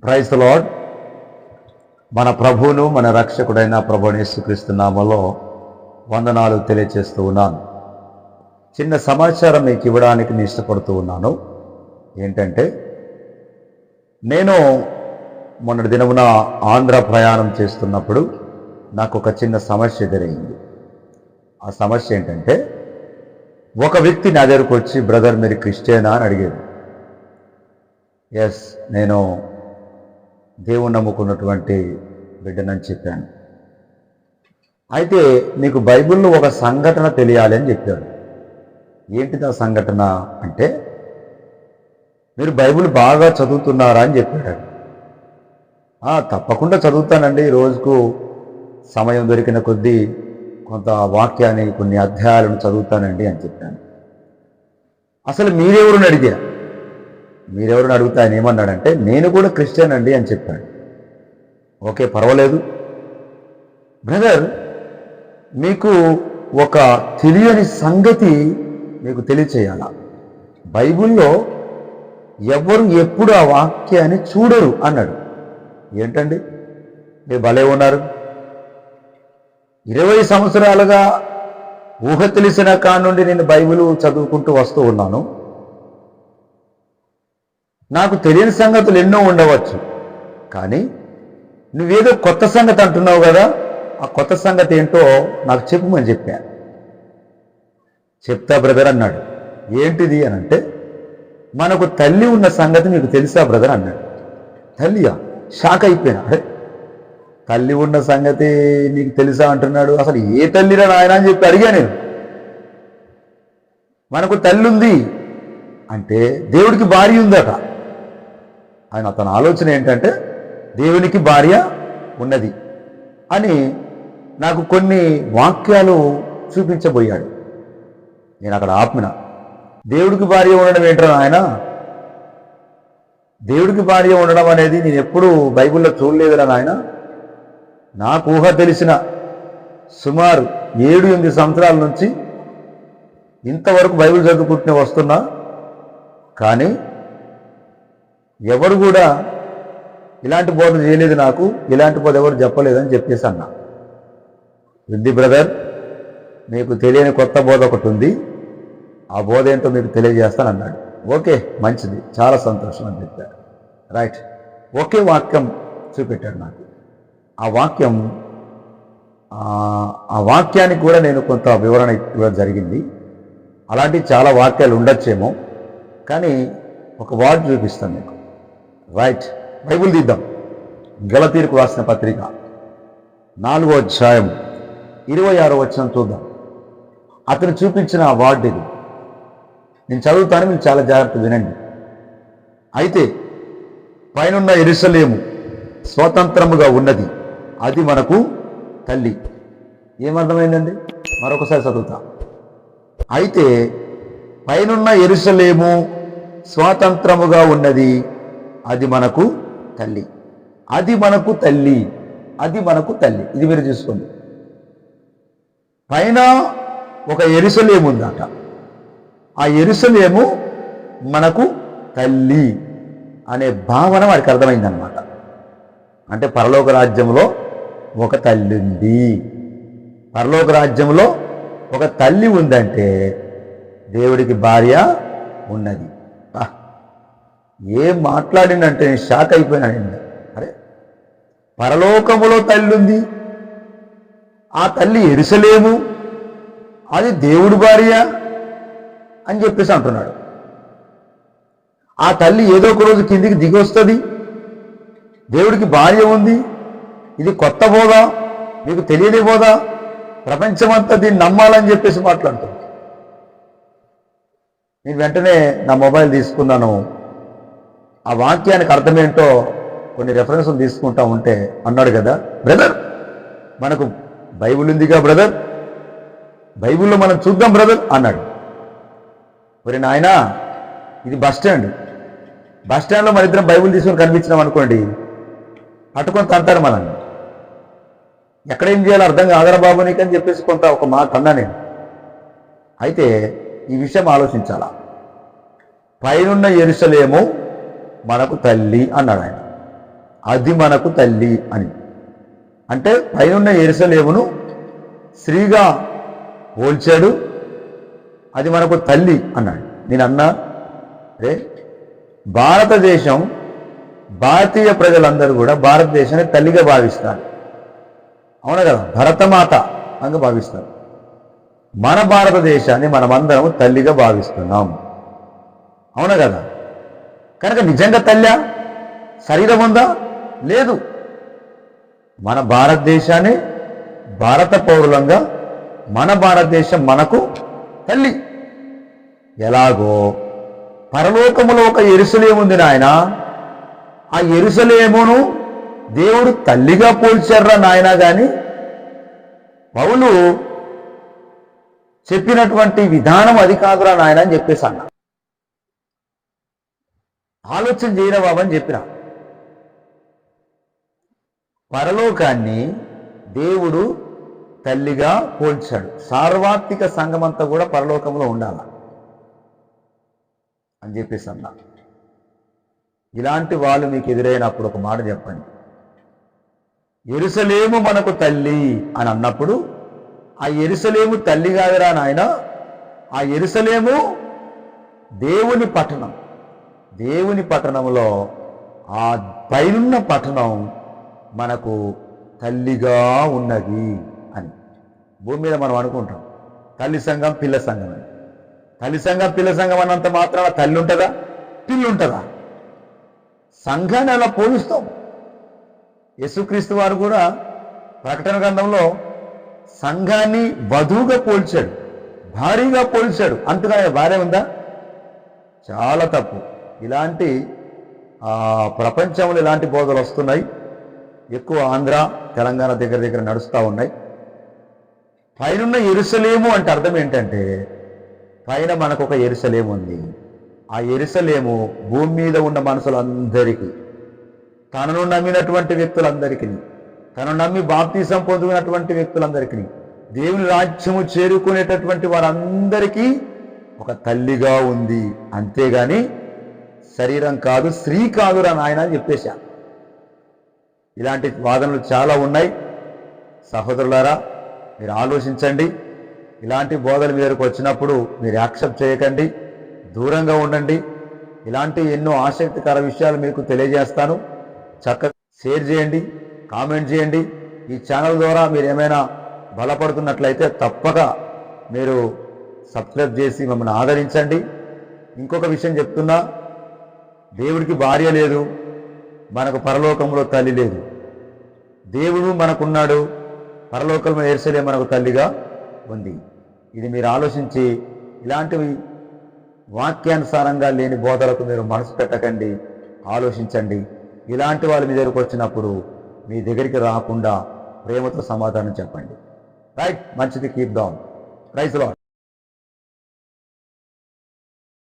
Praise the lord. మన ప్రభువును మన రక్షకుడైన ప్రభువైన యేసుక్రీస్తు నామములో వందనాలు తెలియజేస్తూ ఉన్నాను. చిన్న సమాచారం మీకు ఇవ్వడానికి నేను ఇష్టపడుతూ ఉన్నాను. ఏంటంటే, నేను మొన్నటి దినమున ఆంధ్ర ప్రయాణం చేస్తున్నప్పుడు నాకు ఒక చిన్న సమస్య ఎదురైంది. ఆ సమస్య ఏంటంటే, ఒక వ్యక్తి నా దగ్గరకు వచ్చి, బ్రదర్ మీరు క్రిస్టియనా అని అడిగాడు. ఎస్, నేను దేవుని నమ్ముకున్నటువంటి బిడ్డనని చెప్పాను. అయితే నీకు బైబిల్లో ఒక సంఘటన తెలియాలి అని చెప్పాడు. ఏంటిది ఆ సంఘటన అంటే, మీరు బైబిల్ బాగా చదువుతున్నారా అని చెప్పాడు. తప్పకుండా చదువుతానండి, రోజుకు సమయం దొరికిన కొద్దీ కొంత వాక్యాన్ని కొన్ని అధ్యాయాలను చదువుతానండి అని చెప్పాను. అసలు మీరెవరుని అడిగా, మీరెవరిని అడుగుతా ఆయన ఏమన్నాడంటే, నేను కూడా క్రిస్టియన్ అండి అని చెప్పాడు. ఓకే, పర్వాలేదు బ్రదర్, మీకు ఒక తెలియని సంగతి మీకు తెలియచేయాల. బైబిల్లో ఎవరు ఎప్పుడు ఆ వాక్యాన్ని చూడరు అన్నాడు. ఏంటండి మీరు భలే ఉన్నారు, 20 సంవత్సరాలుగా ఊహ తెలిసిన కాడ నుండి నేను బైబిల్ చదువుకుంటూ వస్తూ ఉన్నాను. నాకు తెలియని సంగతులు ఎన్నో ఉండవచ్చు, కానీ నువ్వేదో కొత్త సంగతి అంటున్నావు కదా, ఆ కొత్త సంగతి ఏంటో నాకు చెప్పమని చెప్పాను. చెప్తా బ్రదర్ అన్నాడు. ఏంటిది అని అంటే, మనకు తల్లి ఉన్న సంగతి మీకు తెలుసా బ్రదర్ అన్నాడు. తల్లియా? షాక్ అయిపోయినా. అరే, తల్లి ఉన్న సంగతి నీకు తెలుసా అంటున్నాడు, అసలు ఏ తల్లిరా నాయన అని చెప్పి అడిగా నేను. మనకు తల్లి ఉంది అంటే దేవుడికి భార్య ఉందట. అతని ఆలోచన ఏంటంటే, దేవునికి భార్య ఉన్నది అని నాకు కొన్ని వాక్యాలు చూపించబోయాడు. నేను అక్కడ ఆపిన. దేవుడికి భార్య ఉండడం ఏంటో ఆయన, దేవుడికి భార్య ఉండడం అనేది నేను ఎప్పుడూ బైబిల్లో చూడలేదురా నాయన. నాకు ఊహ తెలిసిన సుమారు 7-8 సంవత్సరాల నుంచి ఇంతవరకు బైబిల్ చదువుకుంటూనే వస్తున్నా, కానీ ఎవరు కూడా ఇలాంటి బోధ చేయలేదు, నాకు ఇలాంటి బోధ ఎవరు చెప్పలేదని చెప్పేసి అన్నా. ఉంది బ్రదర్, మీకు తెలియని కొత్త బోధ ఒకటి ఉంది, ఆ బోధ ఏంటో మీకు తెలియజేస్తాను అన్నాడు. ఓకే, మంచిది, చాలా సంతోషం అని చెప్పాడు. రైట్, ఒకే వాక్యం చూపెట్టాడు నాకు. ఆ వాక్యానికి కూడా నేను కొంత వివరణ ఇవ్వడం జరిగింది. అలాంటి చాలా వాక్యాలు ఉండొచ్చేమో, కానీ ఒక వార్డ్ చూపిస్తాను మీకు. రైట్, బైబిల్ తీద్దాం. గలతీయులకు రాసిన పత్రిక 4వ అధ్యాయం 26వ వచనం చూద్దాం. అతను చూపించిన ఆ వార్డ్ ఇది. నేను చదువుతాను, మీరు చాలా జాగ్రత్త వినండి. అయితే పైనున్న యెరూషలేము స్వతంత్రముగా ఉన్నది, అది మనకు తల్లి. ఏమర్థమైందండి? మరొకసారి చదువుతా. అయితే పైనున్న యెరూషలేము స్వాతంత్రముగా ఉన్నది, అది మనకు తల్లి. అది మనకు తల్లి, అది మనకు తల్లి. ఇది మీరు చూసుకోండి. పైన ఒక యెరూషలేము ఉందట, ఆ యెరూషలేము మనకు తల్లి అనే భావన వాడికి అర్థమైందనమాట. అంటే పరలోక రాజ్యంలో ఒక తల్లి ఉంది, పరలోక రాజ్యంలో ఒక తల్లి ఉందంటే దేవుడికి భార్య ఉన్నది. ఏం మాట్లాడిందంటే నేను షాక్ అయిపోయినానండి. అరే, పరలోకములో తల్లి ఉంది, ఆ తల్లి యెరూషలేము, అది దేవుడి భార్య అని చెప్పేసి అంటున్నాడు. ఆ తల్లి ఏదో ఒక రోజు కిందికి దిగి వస్తుంది, దేవుడికి భార్య ఉంది. ఇది కొత్త బోధ, మీకు తెలియని బోధ, ప్రపంచమంతా దీన్ని నమ్మాలని చెప్పేసి మాట్లాడుతుంది. నేను వెంటనే నా మొబైల్ తీసుకున్నాను. ఆ వాక్యానికి అర్థమేంటో కొన్ని రెఫరెన్స్లు తీసుకుంటా ఉంటే అన్నాడు కదా, బ్రదర్ మనకు బైబిల్ ఉందిగా బ్రదర్, బైబిల్లో మనం చూద్దాం బ్రదర్ అన్నాడు. మరి నాయనా, ఇది బస్ స్టాండ్లో మన ఇద్దరం బైబిల్ తీసుకొని కనిపించినాం అనుకోండి, పట్టుకొని తంతారు మనల్ని. ఎక్కడేం చేయాలో అర్థం కాదరా బాబు నీకు అని చెప్పేసి కొంత ఒక మాట అన్నా నేను. అయితే ఈ విషయం ఆలోచించాలా. పైనున్న యెరూషలేము మనకు తల్లి అన్నాడు ఆయన. అది మనకు తల్లి అని. అంటే పైనున్న యెరూషలేమును స్త్రీగా పోల్చాడు, అది మనకు తల్లి అన్నాడు. నేను అన్నా అరే భారతదేశం, భారతీయ ప్రజలందరూ కూడా భారతదేశాన్ని తల్లిగా భావిస్తారు, అవునా కదా, భరతమాత అంగా భావిస్తారు. మన భారతదేశాన్ని మనమందరం తల్లిగా భావిస్తున్నాం, అవునా కదా. కనుక నిజంగా తల్లి శరీరం ఉందా? లేదు. మన భారతదేశాన్ని భారత పౌరులంగా మన భారతదేశం మనకు తల్లి. ఎలాగో పరలోకములో ఒక యెరూషలేము ఉంది నాయన, ఆ యెరూషలేమును దేవుడు తల్లిగా పోల్చారా నాయన. కానీ పౌలు చెప్పినటువంటి విధానం అది కాదురా నాయన అని చెప్పేసి అన్న. ఆలోచన చేయరా బాబు అని చెప్పిన. పరలోకాన్ని దేవుడు తల్లిగా పోల్చాడు. సార్వత్రిక సంఘమంతా కూడా పరలోకంలో ఉండాల అని చెప్పేసి అన్నా. ఇలాంటి వాళ్ళు మీకు ఎదురైనప్పుడు ఒక మాట చెప్పండి, యెరూషలేము మనకు తల్లి అని అన్నప్పుడు ఆ యెరూషలేము తల్లి కాదురా నాయన, ఆ యెరూషలేము దేవుని పట్టణం. దేవుని పట్టణంలో ఆ పైనున్న పట్టణం మనకు తల్లిగా ఉన్నది అని. భూమి మీద మనం అనుకుంటాం తల్లి సంఘం పిల్ల సంఘం అని. తల్లి సంఘం పిల్ల సంఘం అన్నంత మాత్రాన తల్లి ఉంటుందా, పిల్లి ఉంటుందా? సంఘాన్ని అలా పోలుస్తాం. యేసుక్రీస్తు వారు కూడా ప్రకటన గ్రంథంలో సంఘాన్ని వధువుగా పోల్చాడు, భారీగా పోల్చాడు. అంతగా భార్య ఉందా? చాలా తప్పు. ఇలాంటి ప్రపంచంలో ఇలాంటి బోధలు వస్తున్నాయి. ఎక్కువ ఆంధ్ర తెలంగాణ దగ్గర నడుస్తూ ఉన్నాయి. పైనున్న యెరూషలేము అంటే అర్థం ఏంటంటే పైన మనకు ఒక యెరూషలేము ఉంది. ఆ యెరూషలేము భూమి మీద ఉన్న మనుషులందరికీ, తనను నమ్మినటువంటి వ్యక్తులందరికీ, తను నమ్మి బాప్తిసం పొందుకున్నటువంటి వ్యక్తులందరికీ, దేవుని రాజ్యము చేరుకునేటటువంటి వారందరికీ ఒక తల్లిగా ఉంది. అంతేగాని శరీరం కాదు, స్త్రీ కాదురా నాయన అని చెప్పేశా. ఇలాంటి వాదనలు చాలా ఉన్నాయి. సహోదరులారా, మీరు ఆలోచించండి. ఇలాంటి బోధలు మీ దగ్గరకు వచ్చినప్పుడు మీరు యాక్సెప్ట్ చేయకండి, దూరంగా ఉండండి. ఇలాంటి ఎన్నో ఆసక్తికర విషయాలు మీకు తెలియజేస్తాను. చక్కగా షేర్ చేయండి, కామెంట్ చేయండి. ఈ ఛానల్ ద్వారా మీరు ఏమైనా బలపడుతున్నట్లయితే తప్పక మీరు సబ్స్క్రైబ్ చేసి మమ్మల్ని ఆదరించండి. ఇంకొక విషయం చెప్తున్నా, దేవుడికి భార్య లేదు, మనకు పరలోకంలో తల్లి లేదు. దేవుడు మనకున్నాడు, పరలోకంలో యెరూషలేము మనకు తల్లిగా ఉంది. ఇది మీరు ఆలోచించి ఇలాంటివి వాక్యానుసారంగా లేని బోధలకు మీరు మనసు పెట్టకండి, ఆలోచించండి. ఇలాంటి వాళ్ళు మీ దగ్గరకు వచ్చినప్పుడు మీ దగ్గరికి రాకుండా ప్రేమతో సమాధానం చెప్పండి. రైట్, మంచిది. Keep down. Praise lord.